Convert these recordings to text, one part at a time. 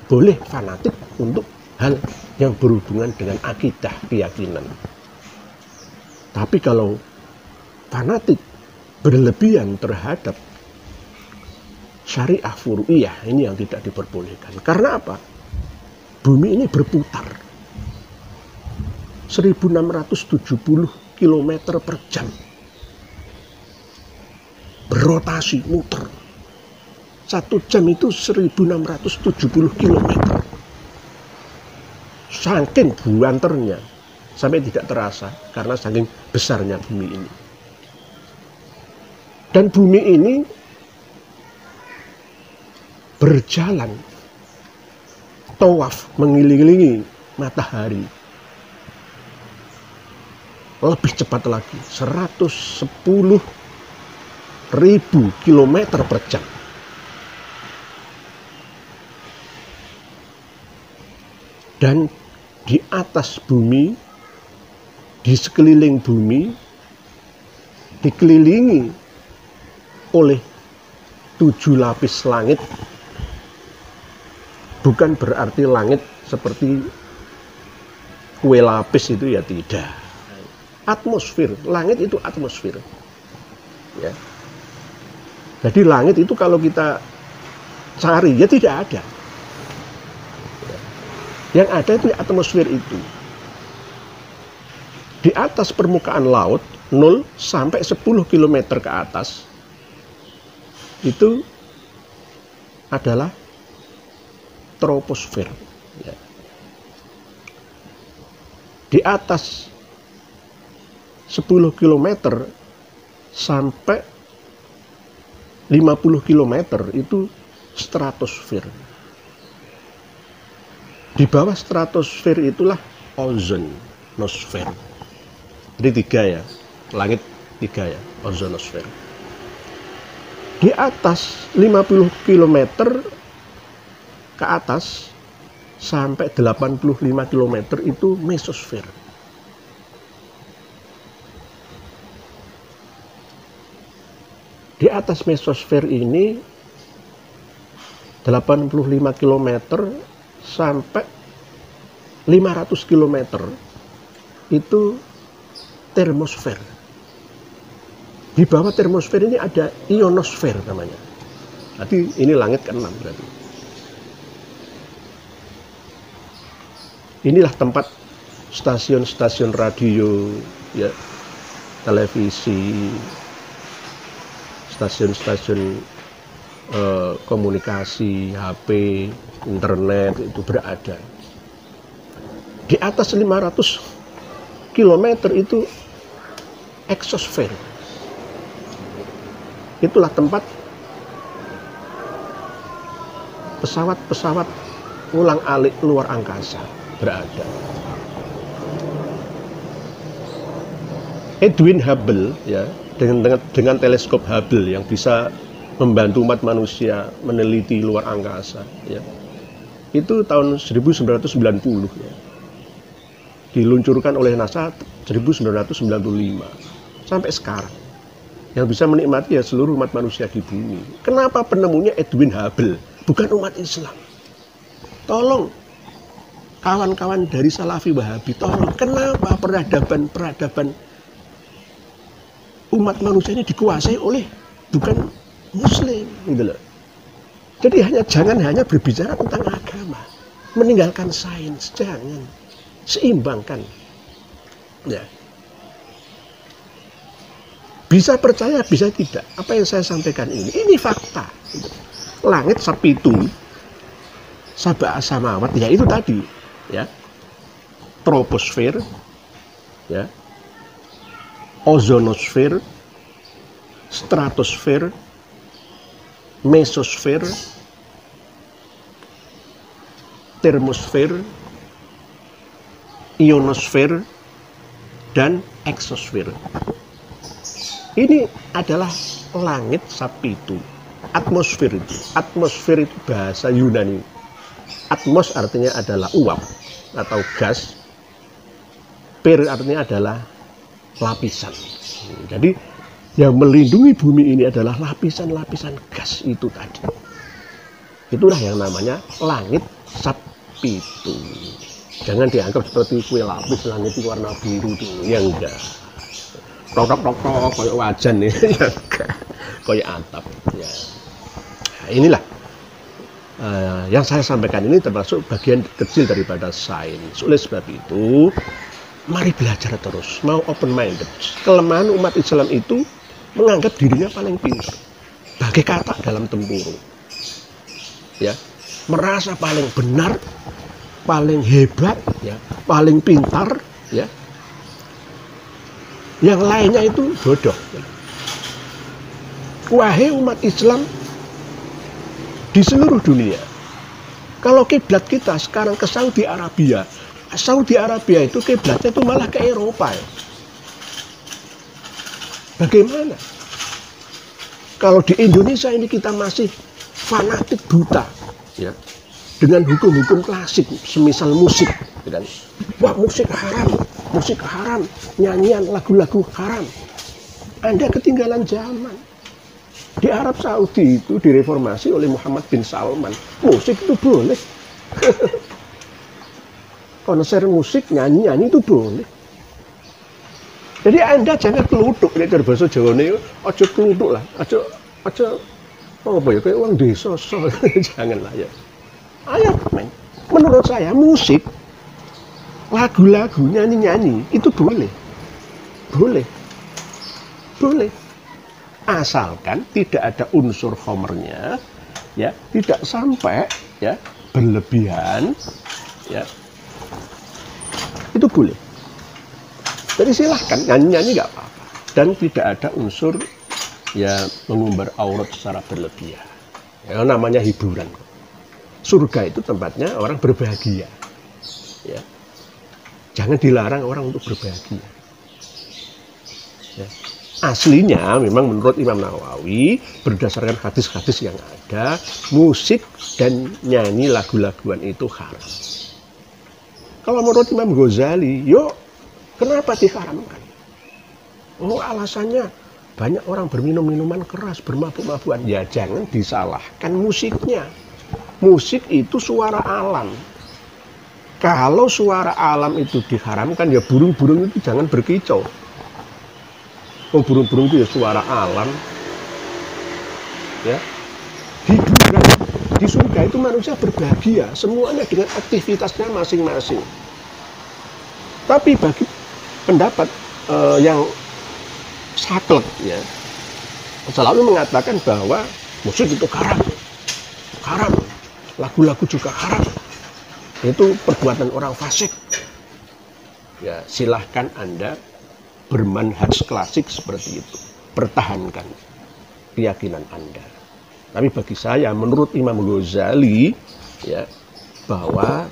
boleh fanatik untuk hal yang berhubungan dengan akidah, keyakinan. Tapi kalau fanatik berlebihan terhadap syariah furu'iyah, ini yang tidak diperbolehkan. Karena apa? Bumi ini berputar 1670 km per jam. Berotasi, muter. 1 jam itu 1670 km. Saking buanternya, sampai tidak terasa karena saking besarnya bumi ini. Dan bumi ini berjalan tawaf mengelilingi matahari lebih cepat lagi, 110.000 km per jam. Dan di atas bumi, di sekeliling bumi, dikelilingi oleh 7 lapis langit. Bukan berarti langit seperti kue lapis itu, ya tidak. Atmosfer, langit itu atmosfer. Ya. Jadi langit itu kalau kita cari, ya tidak ada. Ya. Yang ada itu atmosfer itu. Di atas permukaan laut, 0 sampai 10 km ke atas, itu adalah troposfer. Ya. Di atas 10 km sampai 50 km itu stratosfer. Di bawah stratosfer itulah ozonosfer. Jadi 3 ya, langit 3 ya, ozonosfer. Di atas 50 km ke atas sampai 85 km itu mesosfer. Di atas mesosfer ini 85 km sampai 500 km itu termosfer. Di bawah termosfer ini ada ionosfer namanya. Jadi ini langit ke-6 berarti. Inilah tempat stasiun-stasiun radio, ya, televisi, stasiun-stasiun komunikasi, HP, internet itu berada. Di atas 500 km itu eksosfer. Itulah tempat pesawat-pesawat ulang-alik luar angkasa berada. Edwin Hubble, ya, dengan teleskop Hubble yang bisa membantu umat manusia meneliti luar angkasa, ya, itu tahun 1990, ya, diluncurkan oleh NASA 1995 sampai sekarang, yang bisa menikmati ya seluruh umat manusia di bumi. Kenapa penemunya Edwin Hubble, bukan umat Islam? Tolong kawan-kawan dari Salafi Wahabi, tolong, kenapa peradaban umat manusia ini dikuasai oleh bukan Muslim, gitu loh. Jadi jangan hanya berbicara tentang agama, meninggalkan sains, jangan, seimbangkan. Ya. Bisa percaya, bisa tidak. Apa yang saya sampaikan ini fakta. Langit sapitu, sab'a samawat, ya itu tadi, ya, troposfer, ya, ozonosfer, stratosfer, mesosfer, termosfer, ionosfer, dan eksosfer. Ini adalah langit sapitu. Atmosfer itu bahasa Yunani. Atmos artinya adalah uap atau gas. Per artinya adalah lapisan. Jadi yang melindungi bumi ini adalah lapisan-lapisan gas itu tadi. Itulah yang namanya langit Sapitu. Jangan dianggap seperti kue lapis langit itu warna biru tuh, ya enggak. Tok kayak wajan nih, ya enggak. Kayak atap, ya. Nah, inilah yang saya sampaikan ini termasuk bagian kecil daripada sains. Oleh sebab itu, mari belajar terus, mau open minded. Kelemahan umat Islam itu menganggap dirinya paling pintar, bagai katak dalam tempurung, ya, merasa paling benar, paling hebat, ya, paling pintar, ya. Yang lainnya itu bodoh. Wahai umat Islam di seluruh dunia, kalau kiblat kita sekarang ke Saudi Arabia, Saudi Arabia itu kiblatnya itu malah ke Eropa, ya. Bagaimana? Kalau di Indonesia ini kita masih fanatik buta, ya, dengan hukum-hukum klasik, semisal musik, ya kan? Wah, musik haram, nyanyian, lagu-lagu haram. Anda ketinggalan zaman. Di Arab Saudi itu direformasi oleh Muhammad bin Salman. Musik itu boleh. Konser musik, nyanyi itu boleh. Jadi Anda jangan keluduk, nek bahasa Jawane aja keluduk lah, aja apa ya, kayak uang desa, janganlah ya. Ayo, men. Menurut saya musik, lagu-lagu, nyanyi itu boleh. Asalkan tidak ada unsur homernya, ya, tidak sampai, ya, berlebihan, ya, itu boleh. Jadi silahkan nyanyi nggak apa-apa, dan tidak ada unsur, ya, mengumbar aurat secara berlebihan. Ya, namanya hiburan. Surga itu tempatnya orang berbahagia, ya. Jangan dilarang orang untuk berbahagia. Ya. Aslinya memang menurut Imam Nawawi, berdasarkan hadis-hadis yang ada, musik dan nyanyi lagu-laguan itu haram. Kalau menurut Imam Ghazali, yuk, kenapa diharamkan? Oh, alasannya banyak orang berminum minuman keras, bermabuk-mabukan. Ya, jangan disalahkan musiknya. Musik itu suara alam. Kalau suara alam itu diharamkan, ya burung-burung itu jangan berkicau. Oh, burung-burung itu ya suara alam, ya. Hiburan di surga itu manusia berbahagia, semuanya dengan aktivitasnya masing-masing. Tapi bagi pendapat yang saklek, ya, selalu mengatakan bahwa musik itu haram, lagu-lagu juga haram. Itu perbuatan orang fasik. Ya, silahkan Anda bermanhaj klasik seperti itu, pertahankan keyakinan Anda. Tapi bagi saya, menurut Imam Ghazali, ya, bahwa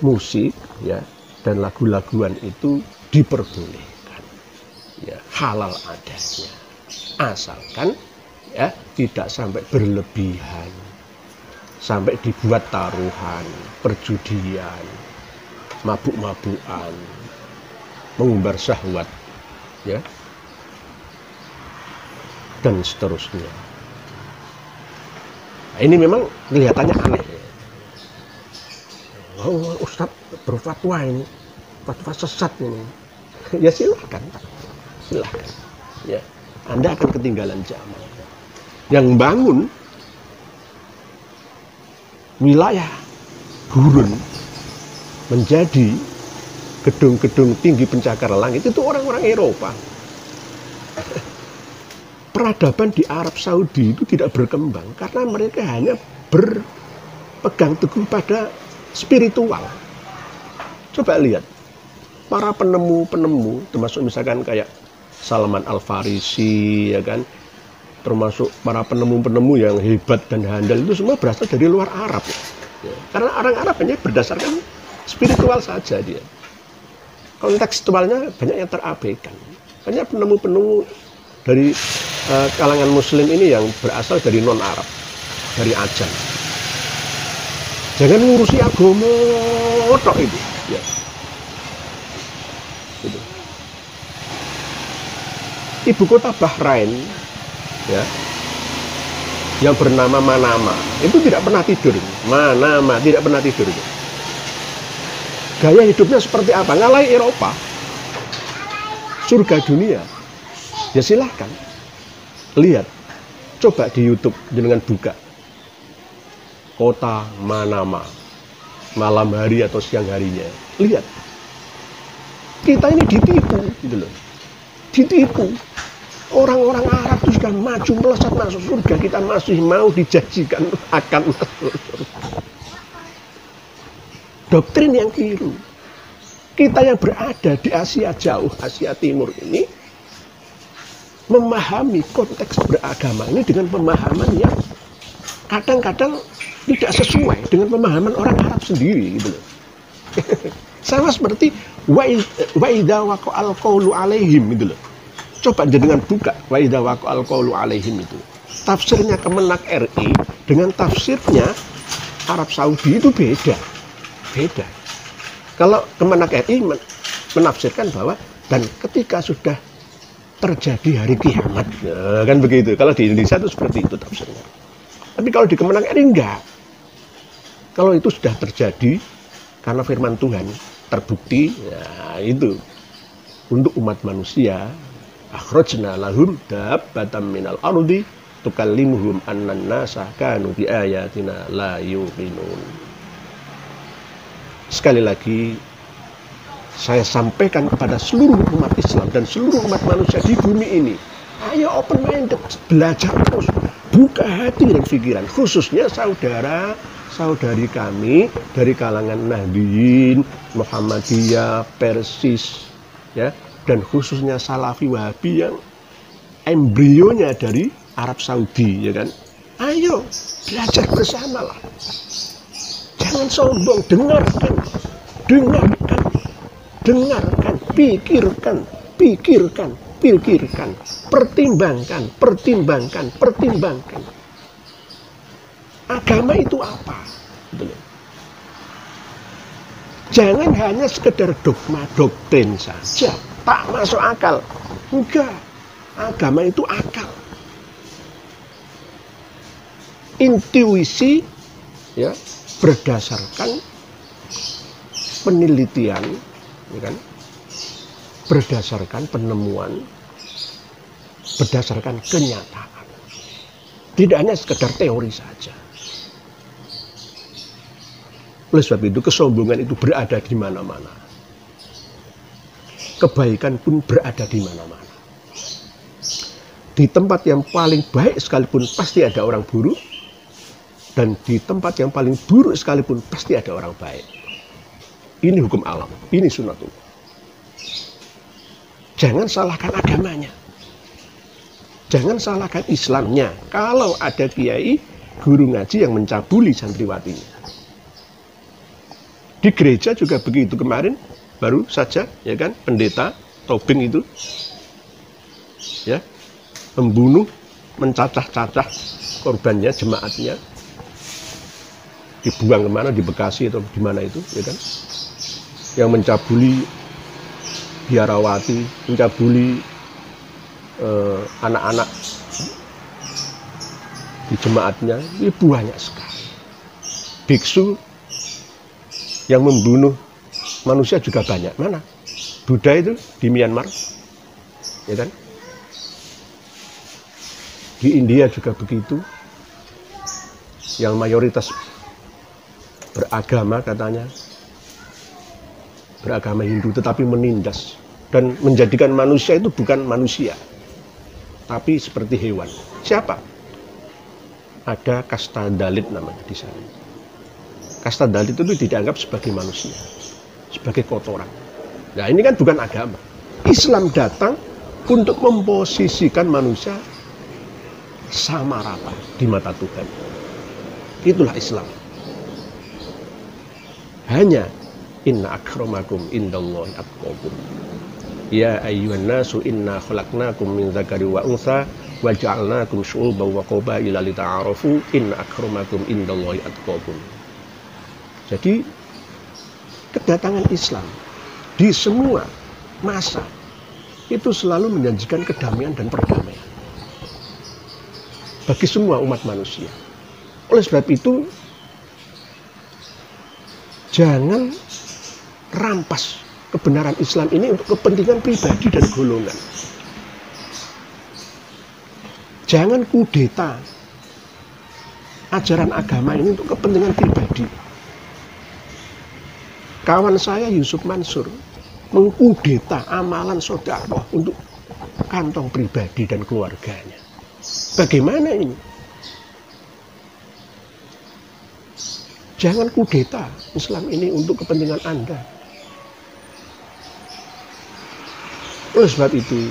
musik, ya, dan lagu-laguan itu diperbolehkan, ya, halal adanya, asalkan, ya, tidak sampai berlebihan, sampai dibuat taruhan, perjudian, mabuk-mabukan, mengumbar syahwat, ya, dan seterusnya. Nah, ini memang kelihatannya aneh. Oh, Ustadz berfatwa ini, fatwa sesat ini. Ya silahkan, ya. Anda akan ketinggalan zaman. Yang bangun wilayah gurun menjadi gedung-gedung tinggi pencakar langit itu orang-orang Eropa. Peradaban di Arab Saudi itu tidak berkembang karena mereka hanya berpegang teguh pada spiritual. Coba lihat, para penemu-penemu, termasuk misalkan kayak Salman Al-Farisi, ya kan, termasuk para penemu-penemu yang hebat dan handal itu semua berasal dari luar Arab. Ya. Karena orang Arab hanya berdasarkan spiritual saja dia. Kontekstualnya banyak yang terabaikan. Hanya penemu-penemu dari kalangan Muslim ini yang berasal dari non-Arab, dari Ajam. Jangan ngurusi agama tok itu. Ya. Gitu. Ibu kota Bahrain, ya, yang bernama Manama. Itu tidak pernah tidur. Manama tidak pernah tidur. Gaya hidupnya seperti apa? Ngalahin Eropa. Surga dunia. Ya silahkan. Lihat. Coba di YouTube dengan buka. Kota Manama. Malam hari atau siang harinya. Lihat. Kita ini ditipu gitu loh. Ditipu. Orang-orang Arab itu sudah maju melesat masuk surga, kita masih mau dijanjikan akan masuk surga. Doktrin yang keliru. Kita yang berada di Asia Jauh, Asia Timur ini memahami konteks beragama ini dengan pemahaman yang kadang-kadang tidak sesuai dengan pemahaman orang Arab sendiri gitu loh. Sama seperti wa idza waqa'al qawlu alaihim gitu loh. Coba dengan buka wa idza waqa'al qawlu alaihim itu. Tafsirnya Kemenak RI dengan tafsirnya Arab Saudi itu beda. Beda. Kalau Kemenak RI menafsirkan bahwa dan ketika sudah terjadi hari kiamat, ya, kan begitu. Kalau di Indonesia itu seperti itu tafsirnya. Tapi kalau di Kemenak RI enggak. Kalau itu sudah terjadi karena firman Tuhan terbukti, ya itu untuk umat manusia. Akhrajna lahum dabbatan minal ardi tukallimuhum annan nasa kanu bi ayatina la yuqinun. Sekali lagi saya sampaikan kepada seluruh umat Islam dan seluruh umat manusia di bumi ini, ayo open minded, belajar terus, buka hati dan pikiran, khususnya saudara-saudari kami dari kalangan Nahdliyin, Muhammadiyah, Persis, ya. Dan khususnya Salafi Wahabi yang embrionya dari Arab Saudi, ya kan? Ayo belajar bersama lah. Jangan sombong, dengarkan, pikirkan, pertimbangkan. Agama itu apa? Jangan hanya sekedar dogma, doktrin saja. Tak masuk akal. Enggak. Agama itu akal. Intuisi ya, berdasarkan penelitian, ya kan? Berdasarkan penemuan, berdasarkan kenyataan. Tidak hanya sekedar teori saja. Oleh sebab itu kesombongan itu berada di mana-mana. Kebaikan pun berada di mana-mana. Di tempat yang paling baik sekalipun pasti ada orang buruk. Dan di tempat yang paling buruk sekalipun pasti ada orang baik. Ini hukum alam, ini sunnatullah. Jangan salahkan agamanya. Jangan salahkan Islamnya. Kalau ada kiai, guru ngaji yang mencabuli santriwatinya. Di gereja juga begitu. Kemarin baru saja, ya kan, pendeta Tobing itu, ya, membunuh, mencacah-cacah korbannya, jemaatnya, dibuang kemana, di Bekasi atau di mana itu, ya kan, yang mencabuli biarawati, mencabuli anak-anak di jemaatnya, ini banyak sekali. Biksu yang membunuh manusia juga banyak. Mana? Buddha itu di Myanmar, ya kan? Di India juga begitu. Yang mayoritas beragama katanya, beragama Hindu, tetapi menindas dan menjadikan manusia itu bukan manusia, tapi seperti hewan. Siapa? Ada kasta Dalit namanya di sana. Kasta Dalit itu dianggap sebagai manusia, sebagai kotoran. Nah, ini kan bukan agama. Islam datang untuk memposisikan manusia sama rata di mata Tuhan. Itulah Islam. Hanya inna akramakum indallahi atqakum. Ya ayyuhan nasu inna khalaqnakum min dzakari wa untha wa ja'alnakum syu'uban wa qabaila lita'arafu inna akramakum indallahi atqakum. Jadi kedatangan Islam di semua masa itu selalu menjanjikan kedamaian dan perdamaian. bagi semua umat manusia. Oleh sebab itu, jangan rampas kebenaran Islam ini untuk kepentingan pribadi dan golongan. Jangan kudeta ajaran agama ini untuk kepentingan pribadi. Kawan saya Yusuf Mansur mengkudeta amalan sedekah untuk kantong pribadi dan keluarganya. Bagaimana ini? Jangan kudeta Islam ini untuk kepentingan Anda. Oleh sebab itu,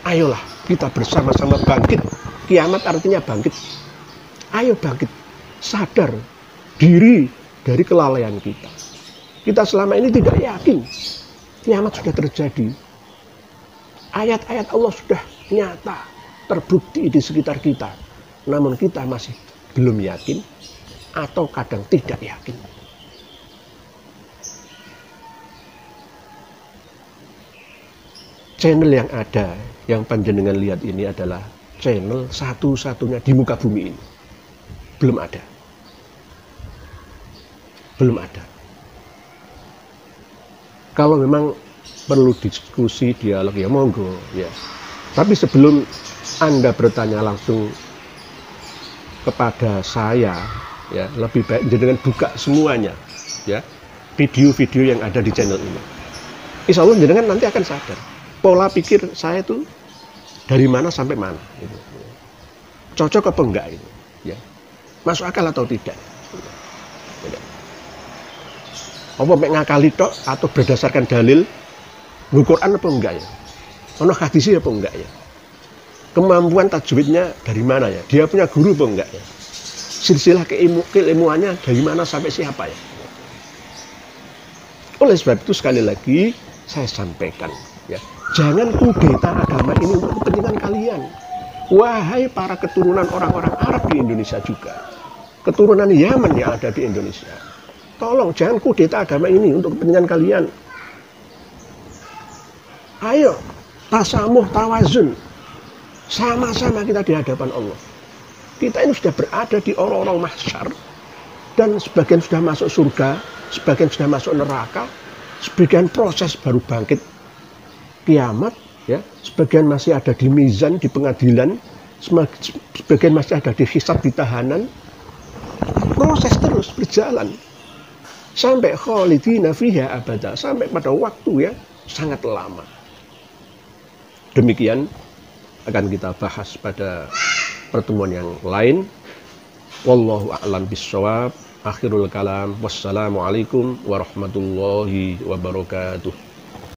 ayolah kita bersama-sama bangkit. Kiamat artinya bangkit. Ayo bangkit, sadar diri dari kelalaian kita. Kita selama ini tidak yakin kiamat sudah terjadi. Ayat-ayat Allah sudah nyata, terbukti di sekitar kita. Namun kita masih belum yakin atau kadang tidak yakin. Channel yang ada, yang panjenengan lihat ini adalah channel satu-satunya di muka bumi ini. Belum ada. Belum ada. Kalau memang perlu diskusi, dialog, ya monggo. Ya. Tapi sebelum Anda bertanya langsung kepada saya, ya lebih baik jangan buka semuanya, ya video-video yang ada di channel ini. Insya Allah jangan nanti akan sadar pola pikir saya itu dari mana sampai mana, gitu. Cocok apa enggak itu, ya masuk akal atau tidak. Apa mek ngakali tok atau berdasarkan dalil Quran apa enggak ya? Ono hadis apa enggak ya? Kemampuan tajwidnya dari mana ya? Dia punya guru apa enggak ya? Silsilah keilmuannya dari mana sampai siapa ya? Oleh sebab itu sekali lagi saya sampaikan, ya jangan kudeta agama ini untuk kepentingan kalian. Wahai para keturunan orang-orang Arab di Indonesia juga, keturunan Yaman yang ada di Indonesia, tolong jangan kudeta agama ini untuk kepentingan kalian. Ayo tasamuh tawazun, sama-sama kita di hadapan Allah. Kita ini sudah berada di orang-orang mahsyar, dan sebagian sudah masuk surga, sebagian sudah masuk neraka, sebagian proses baru bangkit kiamat, ya sebagian masih ada di mizan, di pengadilan, sebagian masih ada di hisab, di tahanan. Proses terus berjalan sampai khalidina fiha abada, sampai pada waktu ya sangat lama. Demikian akan kita bahas pada pertemuan yang lain. Wallahu a'lam bishawab. Akhirul kalam. Wassalamualaikum warahmatullahi wabarakatuh.